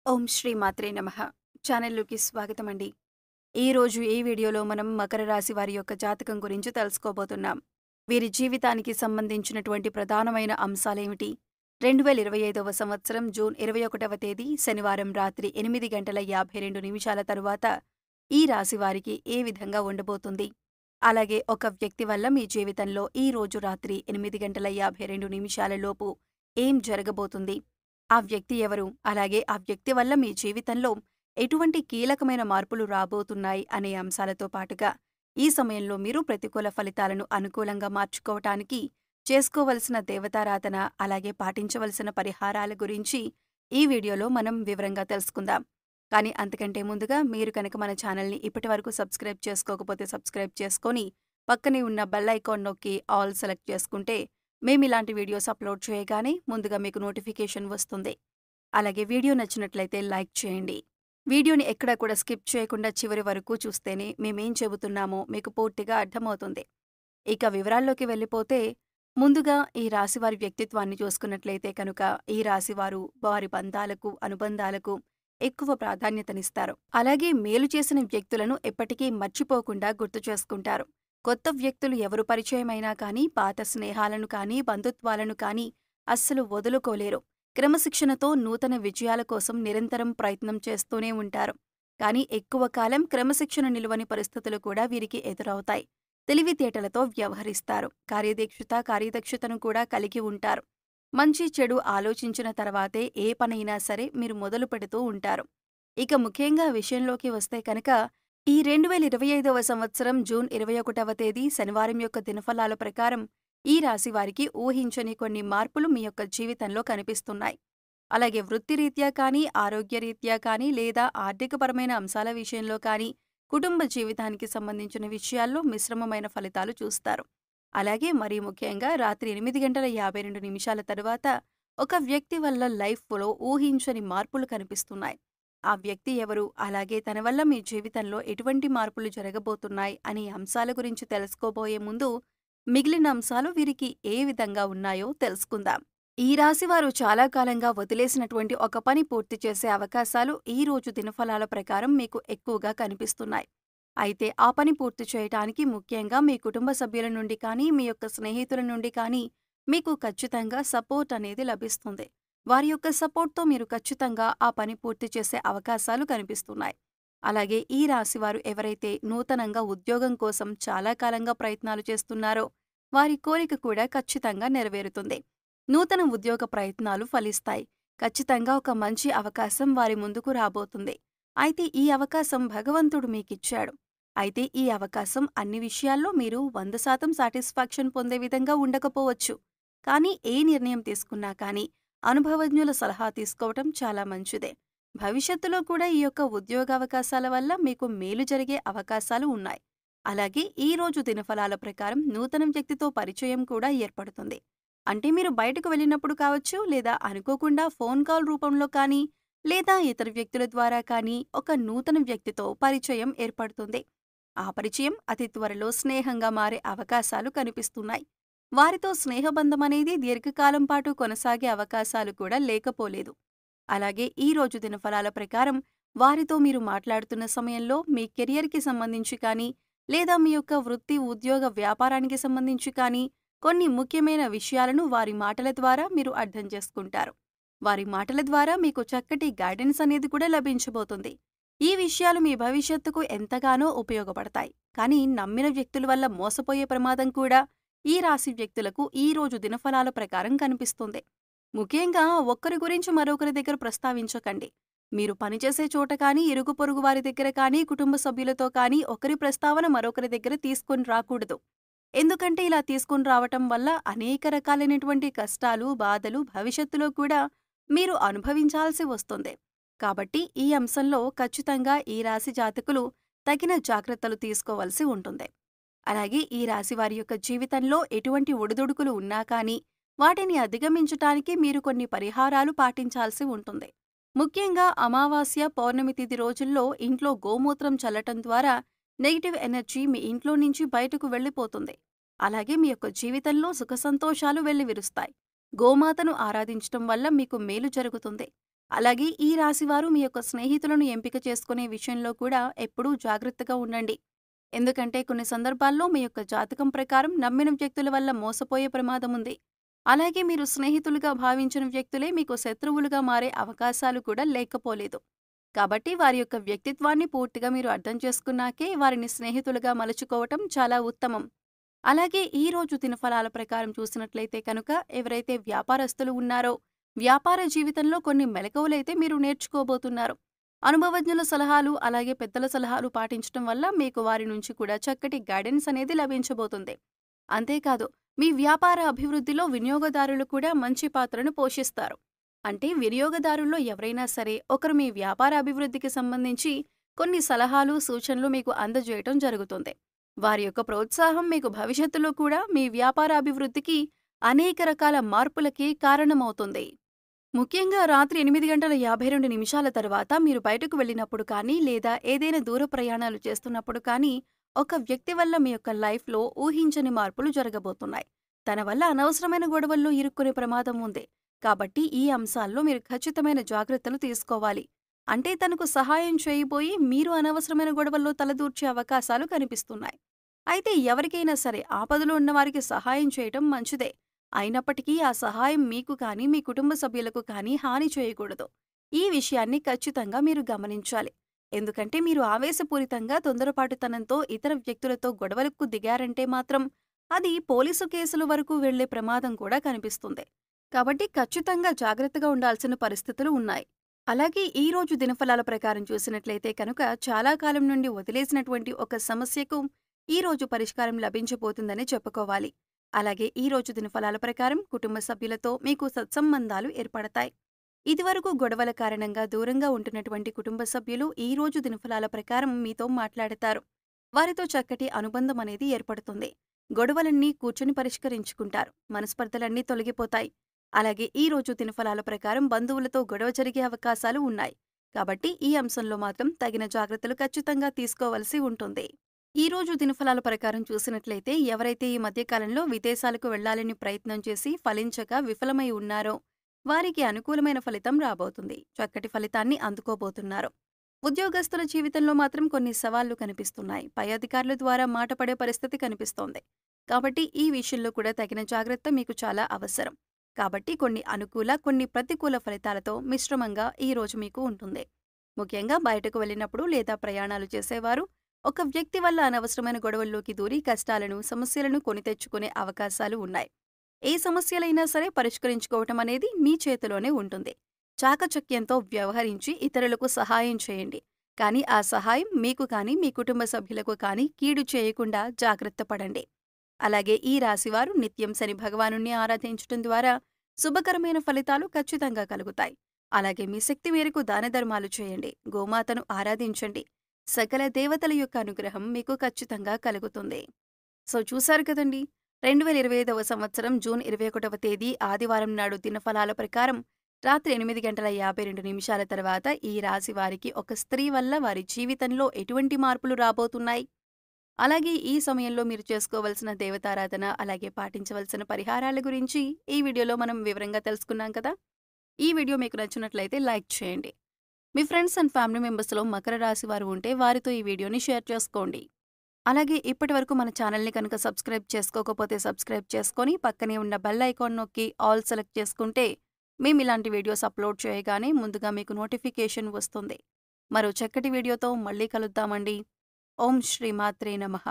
ఓం శ్రీ మాత్రే నమః. ఛానల్‌లోకి స్వాగతమండి. ఈరోజు ఈ వీడియోలో మనం మకర రాశి వారి యొక్క జాతకం గురించి తెలుసుకోబోతున్నాం. వీరి జీవితానికి సంబంధించినటువంటి ప్రధానమైన అంశాలేమిటి? 2025వ సంవత్సరం జూన్ 21వ తేదీ శనివారం రాత్రి 8:52 తరువాత ఈ రాశి వారికి ఏ విధంగా ఉండబోతుంది? అలాగే ఒక వ్యక్తి వల్ల మీ జీవితంలో ఈ రోజు రాత్రి 8:52 లోపు ఏం జరగబోతుంది? ఆ వ్యక్తి ఎవరు? అలాగే ఆ వ్యక్తి వల్ల మీ జీవితంలో ఎటువంటి కీలకమైన మార్పులు రాబోతున్నాయి అనే అంశాలతో పాటుగా, ఈ సమయంలో మీరు ప్రతికూల ఫలితాలను అనుకూలంగా మార్చుకోవటానికి చేసుకోవలసిన దేవతారాధన, అలాగే పాటించవలసిన పరిహారాల గురించి ఈ వీడియోలో మనం వివరంగా తెలుసుకుందాం. కానీ అంతకంటే ముందుగా మీరు కనుక మన ఛానల్‌ని ఇప్పటివరకు సబ్స్క్రైబ్ చేసుకోకపోతే సబ్స్క్రైబ్ చేసుకొని, పక్కనే ఉన్న బెల్ ఐకాన్ నొక్కి ఆల్ సెలెక్ట్ చేసుకుంటే మేమిలాంటి వీడియోస్ అప్లోడ్ చేయగానే ముందుగా మీకు నోటిఫికేషన్ వస్తుంది. అలాగే వీడియో నచ్చినట్లయితే లైక్ చేయండి. వీడియోని ఎక్కడా కూడా స్కిప్ చేయకుండా చివరి వరకు చూస్తేనే మేమేం చెబుతున్నామో మీకు పూర్తిగా అర్థమవుతుంది. ఇక వివరాల్లోకి వెళ్ళిపోతే, ముందుగా ఈ రాశివారి వ్యక్తిత్వాన్ని చూసుకున్నట్లయితే కనుక, ఈ రాశివారు వారి బంధాలకు, అనుబంధాలకు ఎక్కువ ప్రాధాన్యతనిస్తారు. అలాగే మేలు చేసిన వ్యక్తులను ఎప్పటికీ మర్చిపోకుండా గుర్తు చేసుకుంటారు. కొత్త వ్యక్తులు ఎవరు పరిచయమైనా కానీ, పాత స్నేహాలను కానీ, బంధుత్వాలను కానీ అస్సలు వదులుకోలేరు. క్రమశిక్షణతో నూతన విజయాల కోసం నిరంతరం ప్రయత్నం చేస్తూనే ఉంటారు. కానీ ఎక్కువ కాలం క్రమశిక్షణ నిలువని పరిస్థితులు కూడా వీరికి ఎదురవుతాయి. తెలివితేటలతో వ్యవహరిస్తారు. కార్యదక్షతను కూడా కలిగి ఉంటారు. మంచి చెడు ఆలోచించిన తర్వాతే ఏ పనైనా సరే మీరు మొదలు పెడుతూ ఉంటారు. ఇక ముఖ్యంగా విషయంలోకి వస్తే కనుక, ఈ 2025వ సంవత్సరం జూన్ 21వ తేదీ శనివారం యొక్క దినఫలాల ప్రకారం ఈ రాశి వారికి ఊహించని కొన్ని మార్పులు మీ యొక్క జీవితంలో కనిపిస్తున్నాయి. అలాగే వృత్తిరీత్యా కానీ, ఆరోగ్యరీత్యా కానీ, లేదా ఆర్థికపరమైన అంశాల విషయంలో కానీ, కుటుంబ జీవితానికి సంబంధించిన విషయాల్లో మిశ్రమమైన ఫలితాలు చూస్తారు. అలాగే మరీ ముఖ్యంగా రాత్రి 8:52 తరువాత ఒక వ్యక్తి వల్ల లైఫ్‌లో ఊహించని మార్పులు కనిపిస్తున్నాయి. ఆ వ్యక్తి ఎవరు? అలాగే తన వల్ల మీ జీవితంలో ఎటువంటి మార్పులు జరగబోతున్నాయి అనే అంశాల గురించి తెలుసుకోబోయే ముందు, మిగిలిన అంశాలు వీరికి ఏ విధంగా ఉన్నాయో తెలుసుకుందాం. ఈ రాశివారు చాలా కాలంగా వదిలేసినటువంటి ఒక పని పూర్తి చేసే అవకాశాలు ఈ రోజు దినఫలాల ప్రకారం మీకు ఎక్కువగా కనిపిస్తున్నాయి. అయితే ఆ పని పూర్తి చేయటానికి ముఖ్యంగా మీ కుటుంబ సభ్యుల నుండి కానీ, మీ యొక్క స్నేహితుల నుండి కానీ మీకు ఖచ్చితంగా సపోర్ట్ అనేది లభిస్తుంది. వారి యొక్క సపోర్ట్‌తో మీరు ఖచ్చితంగా ఆ పని పూర్తి చేసే అవకాశాలు కనిపిస్తున్నాయి. అలాగే ఈ రాశివారు ఎవరైతే నూతనంగా ఉద్యోగం కోసం చాలా కాలంగా ప్రయత్నాలు చేస్తున్నారో, వారి కోరిక కూడా ఖచ్చితంగా నెరవేరుతుంది. నూతన ఉద్యోగ ప్రయత్నాలు ఫలిస్తాయి. ఖచ్చితంగా ఒక మంచి అవకాశం వారి ముందుకు రాబోతుంది. అయితే ఈ అవకాశం భగవంతుడు మీకిచ్చాడు. అయితే ఈ అవకాశం అన్ని విషయాల్లో మీరు 100% సాటిస్ఫాక్షన్ పొందే విధంగా ఉండకపోవచ్చు. కానీ ఏ నిర్ణయం తీసుకున్నా కానీ, అనుభవజ్ఞుల సలహా తీసుకోవటం చాలా మంచిదే. భవిష్యత్తులో కూడా ఈ యొక్క ఉద్యోగావకాశాల వల్ల మీకు మేలు జరిగే అవకాశాలు ఉన్నాయి. అలాగే ఈ రోజు దినఫలాల ప్రకారం నూతన వ్యక్తితో పరిచయం కూడా ఏర్పడుతుంది. అంటే మీరు బయటకు వెళ్ళినప్పుడు కావచ్చు, లేదా అనుకోకుండా ఫోన్ కాల్ రూపంలో కానీ, లేదా ఇతర వ్యక్తుల ద్వారా కానీ ఒక నూతన వ్యక్తితో పరిచయం ఏర్పడుతుంది. ఆ పరిచయం అతి త్వరలో స్నేహంగా మారే అవకాశాలు కనిపిస్తున్నాయి. వారితో స్నేహబంధం అనేది దీర్ఘకాలం పాటు కొనసాగే అవకాశాలు కూడా లేకపోలేదు. అలాగే ఈ రోజు దినఫలాల ప్రకారం వారితో మీరు మాట్లాడుతున్న సమయంలో మీ కెరియర్‌కి సంబంధించి కానీ, లేదా మీ యొక్క వృత్తి, ఉద్యోగ, వ్యాపారానికి సంబంధించి కానీ కొన్ని ముఖ్యమైన విషయాలను వారి మాటల ద్వారా మీరు అర్థం చేసుకుంటారు. వారి మాటల ద్వారా మీకు చక్కటి గైడెన్స్ అనేది కూడా లభించబోతుంది. ఈ విషయాలు మీ భవిష్యత్తుకు ఎంతగానో ఉపయోగపడతాయి. కానీ నమ్మిన వ్యక్తుల వల్ల మోసపోయే ప్రమాదం కూడా ఈ రాశి వ్యక్తులకు ఈ రోజు దినఫలాల ప్రకారం కనిపిస్తుంది. ముఖ్యంగా ఒక్కరి గురించి మరొకరి దగ్గర ప్రస్తావించకండి. మీరు పనిచేసే చోట కానీ, ఇరుగు పొరుగు వారి దగ్గర కానీ, కుటుంబ సభ్యులతో కానీ ఒకరి ప్రస్తావన మరొకరి దగ్గర తీసుకొని రాకూడదు. ఎందుకంటే ఇలా తీసుకొని రావటం వల్ల అనేక రకాలైనటువంటి కష్టాలు, బాధలు భవిష్యత్తులో కూడా మీరు అనుభవించాల్సి వస్తుంది. కాబట్టి ఈ అంశంలో ఖచ్చితంగా ఈ రాశి జాతకులు తగిన జాగ్రత్తలు తీసుకోవలసి ఉంటుంది. అలాగే ఈ రాశి వారి యొక్క జీవితంలో ఎటువంటి ఒడిదుడుకులు ఉన్నా కానీ, వాటిని అధిగమించటానికి మీరు కొన్ని పరిహారాలు పాటించాల్సి ఉంటుంది. ముఖ్యంగా అమావాస్య, పౌర్ణమి తిథి రోజుల్లో ఇంట్లో గోమూత్రం చల్లటం ద్వారా నెగెటివ్ ఎనర్జీ మీ ఇంట్లో నుంచి బయటకు వెళ్ళిపోతుంది. అలాగే మీ యొక్క జీవితంలో సుఖ సంతోషాలు వెల్లివిరుస్తాయి. గోమాతను ఆరాధించటం వల్ల మీకు మేలు జరుగుతుంది. అలాగే ఈ రాశివారు మీ యొక్క స్నేహితులను ఎంపిక చేసుకునే విషయంలో కూడా ఎప్పుడూ జాగ్రత్తగా ఉండండి. ఎందుకంటే కొన్ని సందర్భాల్లో మీ యొక్క జాతకం ప్రకారం నమ్మిన వ్యక్తుల వల్ల మోసపోయే ప్రమాదం ఉంది. అలాగే మీరు స్నేహితులుగా భావించిన వ్యక్తులే మీకు శత్రువులుగా మారే అవకాశాలు కూడా లేకపోలేదు. కాబట్టి వారి యొక్క వ్యక్తిత్వాన్ని పూర్తిగా మీరు అర్థం చేసుకున్నాకే వారిని స్నేహితులుగా మలుచుకోవటం చాలా ఉత్తమం. అలాగే ఈ రోజు దినఫలాల ప్రకారం చూసినట్లయితే కనుక ఎవరైతే వ్యాపారస్తులు ఉన్నారో వ్యాపార జీవితంలో కొన్ని మెలకువలైతే మీరు నేర్చుకోబోతున్నారు. అనుభవజ్ఞుల సలహాలు అలాగే పెద్దల సలహాలు పాటించడం వల్ల మీకు వారి నుంచి కూడా చక్కటి గైడెన్స్ అనేది లభించబోతుంది. అంతేకాదు మీ వ్యాపార అభివృద్ధిలో వినియోగదారులు కూడా మంచి పాత్రను పోషిస్తారు. అంటే వినియోగదారుల్లో ఎవరైనా సరే ఒకరు మీ వ్యాపార అభివృద్ధికి సంబంధించి కొన్ని సలహాలు సూచనలు మీకు అందజేయటం జరుగుతుంది. వారి యొక్క ప్రోత్సాహం మీకు భవిష్యత్తులో కూడా మీ వ్యాపార అభివృద్ధికి అనేక రకాల మార్పులకి కారణమవుతుంది. ముఖ్యంగా రాత్రి 8:52 తర్వాత మీరు బయటకు వెళ్ళినప్పుడు కానీ లేదా ఏదైనా దూర ప్రయాణాలు చేస్తున్నప్పుడు కానీ ఒక వ్యక్తి వల్ల మీ యొక్క లైఫ్లో ఊహించని మార్పులు జరగబోతున్నాయి. తన వల్ల అనవసరమైన గొడవల్లో ఇరుక్కునే ప్రమాదం ఉంది. కాబట్టి ఈ అంశాల్లో మీరు ఖచ్చితమైన జాగ్రత్తలు తీసుకోవాలి. అంటే తనకు సహాయం చేయబోయి మీరు అనవసరమైన గొడవల్లో తలదూర్చే అవకాశాలు కనిపిస్తున్నాయి. అయితే ఎవరికైనా సరే ఆపదలో ఉన్నవారికి సహాయం చేయటం మంచిదే. అయినప్పటికీ ఆ సహాయం మీకు కానీ మీ కుటుంబ సభ్యులకు కానీ హాని చేయకూడదు. ఈ విషయాన్ని ఖచ్చితంగా మీరు గమనించాలి. ఎందుకంటే మీరు ఆవేశపూరితంగా తొందరపాటుతనంతో ఇతర వ్యక్తులతో గొడవలకు దిగారంటే మాత్రం అది పోలీసు కేసుల వరకు వెళ్లే ప్రమాదం కూడా కనిపిస్తుంది. కాబట్టి ఖచ్చితంగా జాగ్రత్తగా ఉండాల్సిన పరిస్థితులు ఉన్నాయి. అలాగే ఈ రోజు దినఫలాల ప్రకారం చూసినట్లయితే కనుక చాలా కాలం నుండి వదిలేసినటువంటి ఒక సమస్యకు ఈ రోజు పరిష్కారం లభించబోతుందని చెప్పుకోవాలి. అలాగే ఈ రోజు దినఫలాల ప్రకారం కుటుంబ సభ్యులతో మీకు సత్సంబంధాలు ఏర్పడతాయి. ఇదివరకు గొడవల కారణంగా దూరంగా ఉంటున్నటువంటి కుటుంబ సభ్యులు ఈ రోజు దినఫలాల ప్రకారం మీతో మాట్లాడతారు. వారితో చక్కటి అనుబంధం అనేది ఏర్పడుతుంది. గొడవలన్నీ కూర్చుని పరిష్కరించుకుంటారు. మనస్పర్ధలన్నీ తొలగిపోతాయి. అలాగే ఈ రోజు దినఫలాల ప్రకారం బంధువులతో గొడవ జరిగే అవకాశాలు ఉన్నాయి. కాబట్టి ఈ అంశంలో మాత్రం తగిన జాగ్రత్తలు ఖచ్చితంగా తీసుకోవలసి ఉంటుంది. ఈ రోజు దినఫలాల ప్రకారం చూసినట్లయితే ఎవరైతే ఈ మధ్యకాలంలో విదేశాలకు వెళ్లాలని ప్రయత్నం చేసి ఫలించక విఫలమై ఉన్నారో వారికి అనుకూలమైన ఫలితం రాబోతుంది. చక్కటి ఫలితాన్ని అందుకోబోతున్నారు. ఉద్యోగస్తుల జీవితంలో మాత్రం కొన్ని సవాళ్లు కనిపిస్తున్నాయి. పై అధికారుల ద్వారా మాట పడే పరిస్థితి కనిపిస్తోంది. కాబట్టి ఈ విషయంలో కూడా తగిన జాగ్రత్త మీకు చాలా అవసరం. కాబట్టి కొన్ని అనుకూల కొన్ని ప్రతికూల ఫలితాలతో మిశ్రమంగా ఈ రోజు మీకు ఉంటుంది. ముఖ్యంగా బయటకు వెళ్ళినప్పుడు లేదా ప్రయాణాలు చేసేవారు ఒక వ్యక్తి వల్ల అనవసరమైన గొడవల్లోకి దూరి కష్టాలను సమస్యలను కొని తెచ్చుకునే అవకాశాలు ఉన్నాయి. ఏ సమస్యలైనా సరే పరిష్కరించుకోవటం అనేది మీ చేతిలోనే ఉంటుంది. చాకచక్యంతో వ్యవహరించి ఇతరులకు సహాయం చేయండి. కానీ ఆ సహాయం మీకు కానీ మీ కుటుంబ సభ్యులకు కానీ కీడు చేయకుండా జాగ్రత్త పడండి. అలాగే ఈ రాశివారు నిత్యం శని భగవానుణ్ణి ఆరాధించటం ద్వారా శుభకరమైన ఫలితాలు ఖచ్చితంగా కలుగుతాయి. అలాగే మీ శక్తి మేరకు దానధర్మాలు చేయండి. గోమాతను ఆరాధించండి. సకల దేవతల యొక్క అనుగ్రహం మీకు ఖచ్చితంగా కలుగుతుంది. సో చూశారు కదండి, 2025వ సంవత్సరం జూన్ 21వ తేదీ ఆదివారం నాడు దినఫలాల ప్రకారం రాత్రి 8:52 తర్వాత ఈ రాశి వారికి ఒక స్త్రీ వల్ల వారి జీవితంలో ఎటువంటి మార్పులు రాబోతున్నాయి, అలాగే ఈ సమయంలో మీరు చేసుకోవలసిన దేవతారాధన అలాగే పాటించవలసిన పరిహారాల గురించి ఈ వీడియోలో మనం వివరంగా తెలుసుకున్నాం కదా. ఈ వీడియో మీకు నచ్చినట్లయితే లైక్ చేయండి. మీ ఫ్రెండ్స్ అండ్ ఫ్యామిలీ మెంబర్స్లో మకర రాశి వారు ఉంటే వారితో ఈ వీడియోని షేర్ చేసుకోండి. అలాగే ఇప్పటి వరకు మన ఛానల్ని కనుక సబ్స్క్రైబ్ చేసుకోకపోతే సబ్స్క్రైబ్ చేసుకొని పక్కనే ఉన్న బెల్ ఐకాన్ నొక్కి ఆల్ సెలెక్ట్ చేసుకుంటే మేము ఇలాంటి వీడియోస్ అప్లోడ్ చేయగానే ముందుగా మీకు నోటిఫికేషన్ వస్తుంది. మరో చక్కటి వీడియోతో మళ్ళీ కలుద్దామండి. ఓం శ్రీ మాత్రే నమః.